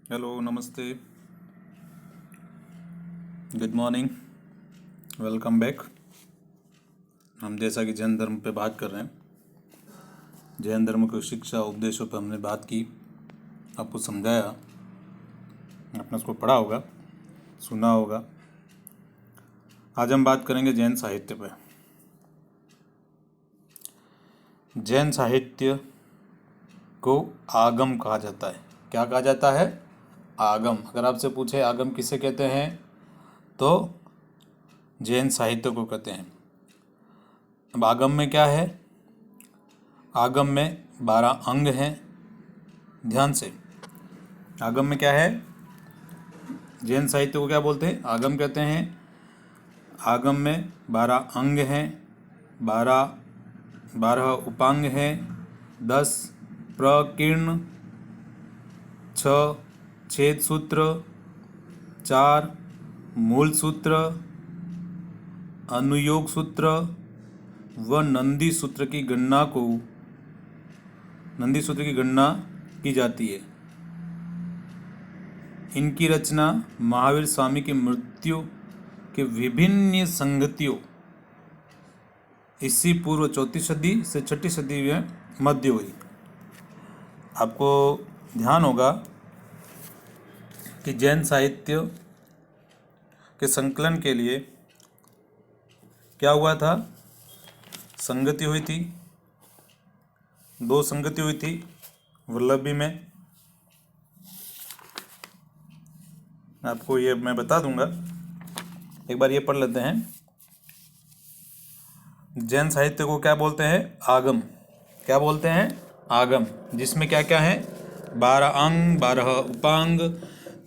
Hello, नमस्ते, good morning, welcome back. हम जैसा कि जैन धर्म पे बात कर रहे हैं, जैन धर्म की शिक्षा उपदेशों पे हमने बात की, आपको समझाया, आपने उसको पढ़ा होगा, सुना होगा। आज हम बात करेंगे जैन साहित्य पे। जैन साहित्य को आगम कहा जाता है। क्या कहा जाता है? आगम। अगर आपसे पूछे आगम किसे कहते हैं, तो जैन साहित्य को कहते हैं। अब आगम में क्या है? आगम में 12 अंग हैं। ध्यान से, आगम में क्या है? जैन साहित्य को क्या बोलते हैं? आगम कहते हैं। आगम में 12 अंग हैं, 12 उपांग हैं, 10 प्रकीर्ण, 6 छेद सूत्र, 4 मूल सूत्र, अनुयोग सूत्र व नंदी सूत्र की गणना की जाती है। इनकी रचना महावीर स्वामी की मृत्यु के विभिन्न संगतियों ईस्वी पूर्व 4वीं सदी से 6वीं सदी में मध्य हुई। आपको ध्यान होगा कि जैन साहित्य के संकलन के लिए क्या हुआ था? संगति हुई थी, 2 संगति हुई थी वल्लभी में। आपको ये मैं बता दूंगा, एक बार ये पढ़ लेते हैं। जैन साहित्य को क्या बोलते हैं? आगम। क्या बोलते हैं? आगम। जिसमें क्या क्या है? 12 अंग, 12 उपांग,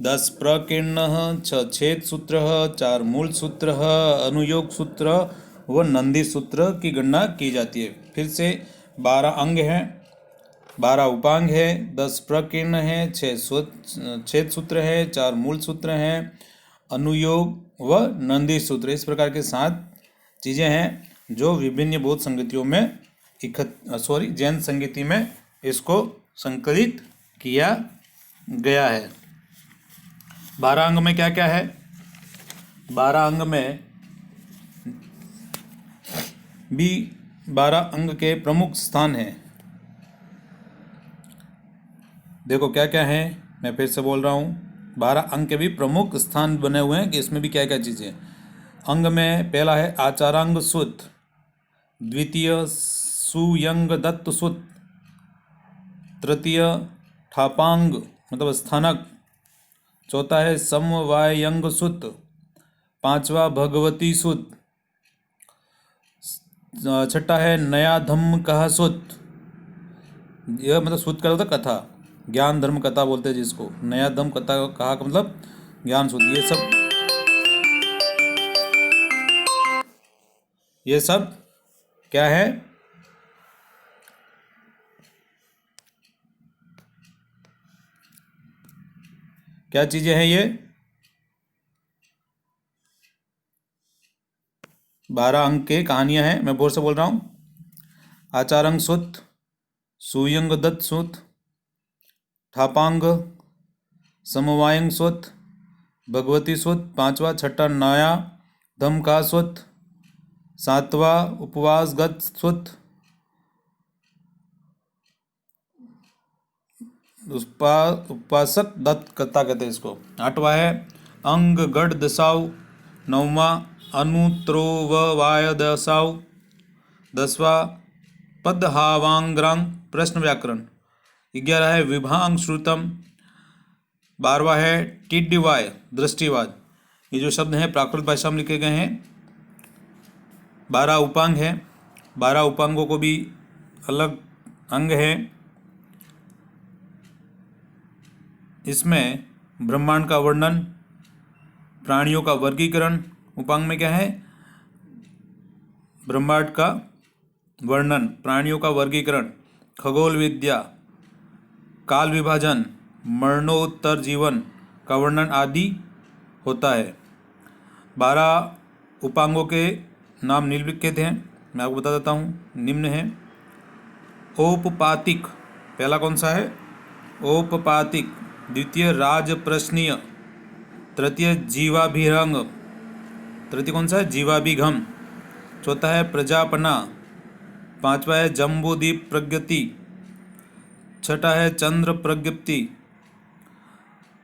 10 प्रकीर्ण, 6 छेद सूत्र, 4 मूल सूत्र, अनुयोग सूत्र व नंदी सूत्र की गणना की जाती है। फिर से 12 अंग हैं, 12 उपांग है, 10 प्रकीर्ण है, 6 छेद सूत्र है, 4 मूल सूत्र हैं, अनुयोग व नंदी सूत्र। इस प्रकार के 7 चीज़ें हैं जो विभिन्न बौद्ध संगतियों में जैन संगति में इसको संकलित किया गया है। 12 अंग में क्या क्या है? 12 अंग में भी 12 अंग के प्रमुख स्थान हैं। देखो क्या क्या है, मैं फिर से बोल रहा हूँ। 12 अंग के भी प्रमुख स्थान बने हुए हैं कि इसमें भी क्या क्या चीज़ें। अंग में पहला है आचारांग सुत, द्वितीय सुयंग दत्त सुत, तृतीय ठापांग मतलब स्थानक, चौथा है समवायंग सुत, 5वां भगवती सुत, 6ठा है नया धम्म कहा सुत। यह मतलब सुत का होता कथा, ज्ञान धर्म कथा बोलते हैं जिसको। नया धम्म कथा कहा का मतलब ज्ञान सुत। ये सब क्या है? क्या चीजें हैं ये? 12 अंक के कहानियां हैं। मैं बोल से बोल रहा हूँ। आचारंग सुत, सुयंग दत्त सुत, ठापांग, समवायंग सुत, भगवती सुत, 5वां, 6ठा नया धम्म का सुत, 7वां उपवासगत सुत, उपासक दत्त कथा कहते हैं इसको। 8वां है अंग गढ़ दसाव, 9वां अनुत्रोवाय दसाव, 10वां पदहावांग्रांग प्रश्न व्याकरण, 11 है विभांग श्रुतम, 12वां है टिड्डीवाय दृष्टिवाद। ये जो शब्द हैं प्राकृत भाषा में लिखे गए हैं। 12 उपांग है, 12 उपांगों को भी अलग अंग है। इसमें ब्रह्मांड का वर्णन, प्राणियों का वर्गीकरण। उपांग में क्या है? ब्रह्मांड का वर्णन, प्राणियों का वर्गीकरण, खगोल विद्या, काल विभाजन, मरणोत्तर जीवन का वर्णन आदि होता है। 12 उपांगों के नाम निम्नलिखित हैं, मैं आपको बता देता हूँ। निम्न है औपपातिक। पहला कौन सा है? औपपातिक द्वितीय राजप्रश्नीय, तृतीय जीवाभिरंग, तृतीय कौन सा है? जीवाभिगम। चौथा है प्रजापना, पांचवा है जम्बूद्वीप प्रज्ञप्ति, छठा है चंद्र प्रज्ञप्ति,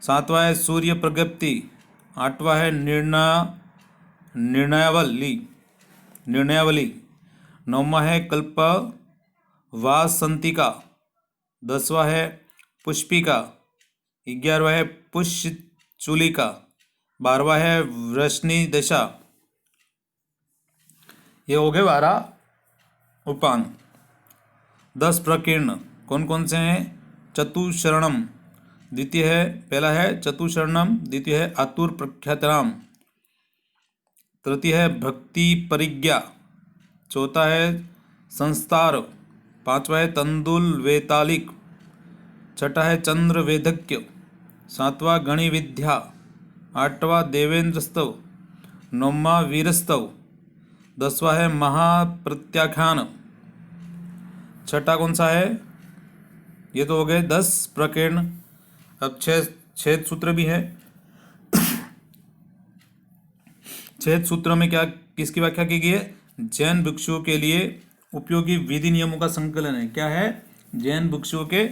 सातवां है सूर्य प्रज्ञप्ति, आठवां है निर्णयावली, नौवां है कल्पवासंतिका, 10वां है पुष्पिका, 11वां है पुष्यचूलिका, 12वां है वृष्णि दशा। ये हो गए 12 उपांग। 10 प्रकीर्ण कौन कौन से हैं? चतुशरणम, द्वितीय है, पहला है चतुशरणम, द्वितीय है आतुर प्रख्यातराम, तृतीय है भक्ति परिज्ञा, चौथा है संस्तार, पांचवा है तंदुल वेतालिक, छठा है चंद्र वेदज्ञ, सातवां गणि विद्या, आठवां देवेंद्र स्तव, नौवां वीरस्तव, 10वां है महाप्रत्याख्यान, छठा कौन सा है? ये तो हो गए 10 प्रकीर्ण। अब 6 छेद सूत्र भी है। छेद सूत्र में क्या किसकी व्याख्या की गई है? जैन भिक्षुओं के लिए उपयोगी विधि नियमों का संकलन है। क्या है? जैन भिक्षुओं के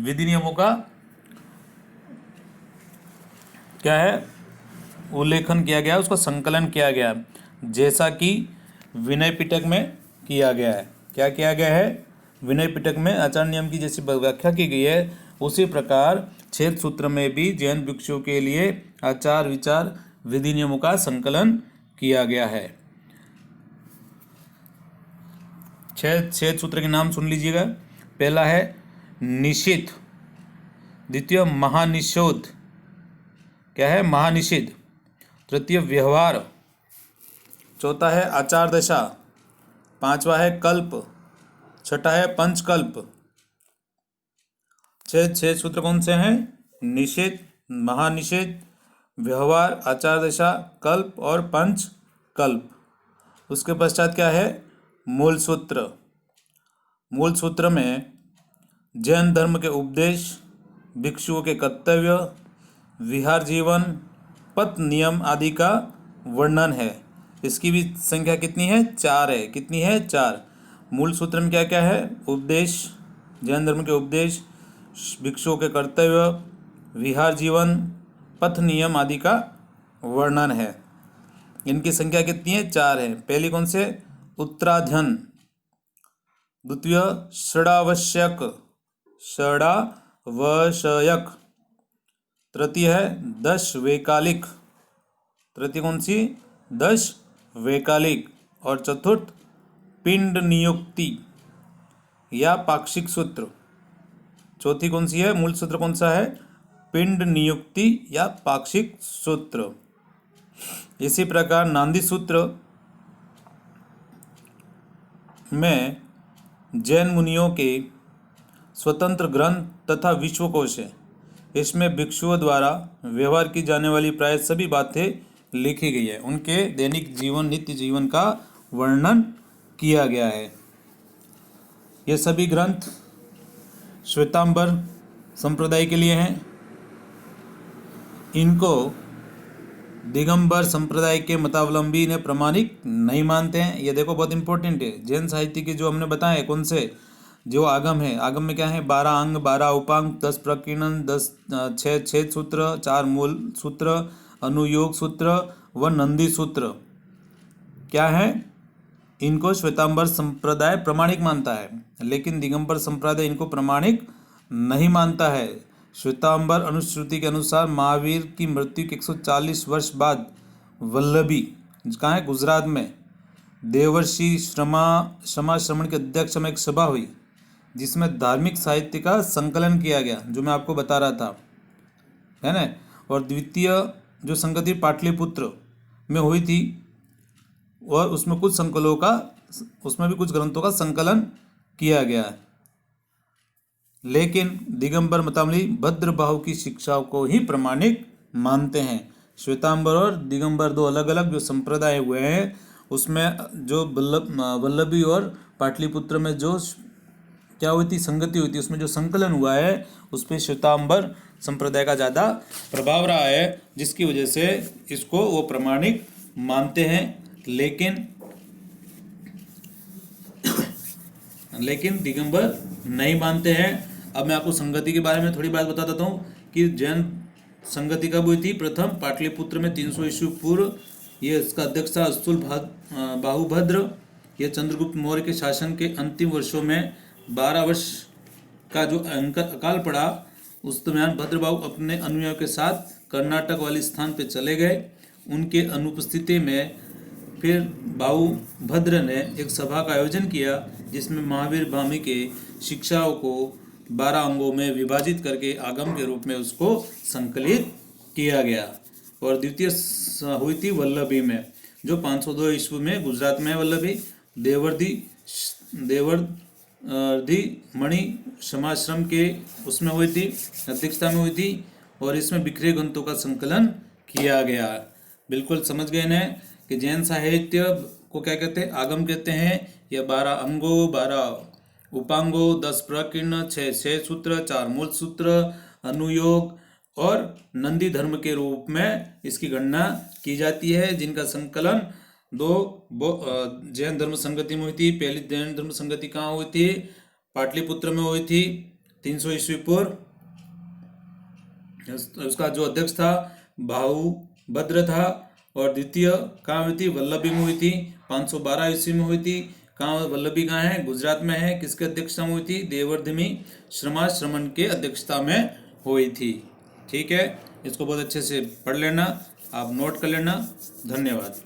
विधि नियमों का क्या है? उल्लेखन किया गया, उसका संकलन किया गया, जैसा कि विनय पिटक में किया गया है। क्या किया गया है? विनय पिटक में आचार नियम की जैसी व्याख्या की गई है, उसी प्रकार छेद सूत्र में भी जैन भिक्षुओं के लिए आचार विचार विधि नियमों का संकलन किया गया है। छेद सूत्र के नाम सुन लीजिएगा। पहला है निषिद्ध, द्वितीय महानिषोध, क्या है? महानिषिद्ध, तृतीय व्यवहार, चौथा है आचार दशा, पांचवा है कल्प, छठा है पंचकल्प। छह सूत्र कौन से हैं? निषेध, महानिषेध, व्यवहार, आचार दशा, कल्प और पंचकल्प। उसके पश्चात क्या है? मूल सूत्र। मूल सूत्र में जैन धर्म के उपदेश, भिक्षुओं के कर्तव्य, विहार जीवन, पथ नियम आदि का वर्णन है। इसकी भी संख्या कितनी है? 4 है। कितनी है? 4। मूल सूत्र में क्या क्या है? उपदेश, जैन धर्म के उपदेश, भिक्षुओं के कर्तव्य, विहार जीवन, पथ नियम आदि का वर्णन है। इनकी संख्या कितनी है? 4 है। पहली कौन से? उत्तराध्ययन, द्वितीय षडावश्यक, तृतीय है 10 वैकालिक, तृतीय कौन सी? 10 वैकालिक, और चतुर्थ पिंड नियुक्ति या पाक्षिक सूत्र। चौथी कौन सी है? मूल सूत्र कौन सा है? पिंड नियुक्ति या पाक्षिक सूत्र। इसी प्रकार नांदी सूत्र में जैन मुनियों के स्वतंत्र ग्रंथ तथा विश्वकोश है। इसमें भिक्षुओं द्वारा व्यवहार की जाने वाली प्राय सभी बातें लिखी गई है। उनके दैनिक जीवन, नित्य जीवन का वर्णन किया गया है। ये सभी ग्रंथ श्वेतांबर संप्रदाय के लिए हैं। इनको दिगंबर संप्रदाय के मतावलंबी ने प्रमाणिक नहीं मानते हैं। ये देखो बहुत इंपॉर्टेंट है। जैन साहित्य के जो हमने बताए कौन से, जो आगम है, आगम में क्या है? 12 अंग, 12 उपांग, 10 प्रकीर्णन, 6 छेद सूत्र, 4 मूल सूत्र, अनुयोग सूत्र व नंदी सूत्र। क्या है? इनको श्वेतांबर संप्रदाय प्रमाणिक मानता है, लेकिन दिगंबर संप्रदाय इनको प्रमाणिक नहीं मानता है। श्वेतांबर अनुश्रुति के अनुसार महावीर की मृत्यु के 140 वर्ष बाद वल्लभी, कहाँ है? गुजरात में, देवर्षि क्षमा श्रमण के अध्यक्ष में एक सभा हुई, जिसमें धार्मिक साहित्य का संकलन किया गया, जो मैं आपको बता रहा था, है ना। और द्वितीय जो संगति पाटलिपुत्र में हुई थी, और उसमें कुछ संकलों का, उसमें भी कुछ ग्रंथों का संकलन किया गया है। लेकिन दिगंबर मतावलंबी भद्रबाहु की शिक्षाओं को ही प्रमाणिक मानते हैं। श्वेतांबर और दिगंबर दो अलग अलग जो संप्रदाय हुए हैं, उसमें जो वल्लभी और पाटलिपुत्र में जो क्या हुई थी, संगति हुई थी, उसमें जो संकलन हुआ है उस पर श्वेतांबर संप्रदाय का ज़्यादा प्रभाव रहा है, जिसकी वजह से इसको वो प्रमाणिक मानते हैं। लेकिन दिगंबर नहीं मानते हैं। अब मैं आपको संगति के बारे में थोड़ी बात बता देता हूँ कि जैन संगति कब हुई थी। प्रथम पाटलिपुत्र में 300 ईस्वी पूर्व। ये इसका अध्यक्ष था अस्तुल बाहुभद्र। यह चंद्रगुप्त मौर्य के शासन के अंतिम वर्षों में 12 वर्ष का जो अकाल पड़ा, उस दरमियान भद्रबाहु अपने अनुयायियों के साथ कर्नाटक वाले स्थान पर चले गए। उनके अनुपस्थिति में फिर बाहुभद्र ने एक सभा का आयोजन किया, जिसमें महावीर भामी के शिक्षाओं को 12 अंगों में विभाजित करके आगम के रूप में उसको संकलित किया गया। और द्वितीय हुई थी वल्लभी में, जो 502 ईस्वी में गुजरात में वल्लभी देवर्धि मणि समाश्रम के उसमें हुई थी, अध्यक्षता में हुई थी। और इसमें बिखरे ग्रंथों का संकलन किया गया। बिल्कुल समझ गए ना कि जैन साहित्य को क्या कहते हैं, आगम कहते हैं। यह 12 अंगों, 12 उपांगों, 10 प्रकीर्ण, 6 सूत्र, 4 मूल सूत्र, अनुयोग और नंदी धर्म के रूप में इसकी गणना की जाती है, जिनका संकलन 2 जैन धर्म संगति में हुई थी। पहली जैन धर्म संगति कहाँ हुई थी, पाटलिपुत्र में हुई थी 300 ईस्वी पूर्व। उसका जो अध्यक्ष था बाहुभद्र था। और द्वितीय कहाँ हुई थी, वल्लभी में हुई थी 512 ईस्वी में हुई थी। कहाँ वल्लभी कहाँ है, गुजरात में है। किसके अध्यक्षता में हुई थी, देवर्धिमी श्रमाश्रमण के अध्यक्षता में हुई थी। ठीक है, इसको बहुत अच्छे से पढ़ लेना, आप नोट कर लेना। धन्यवाद।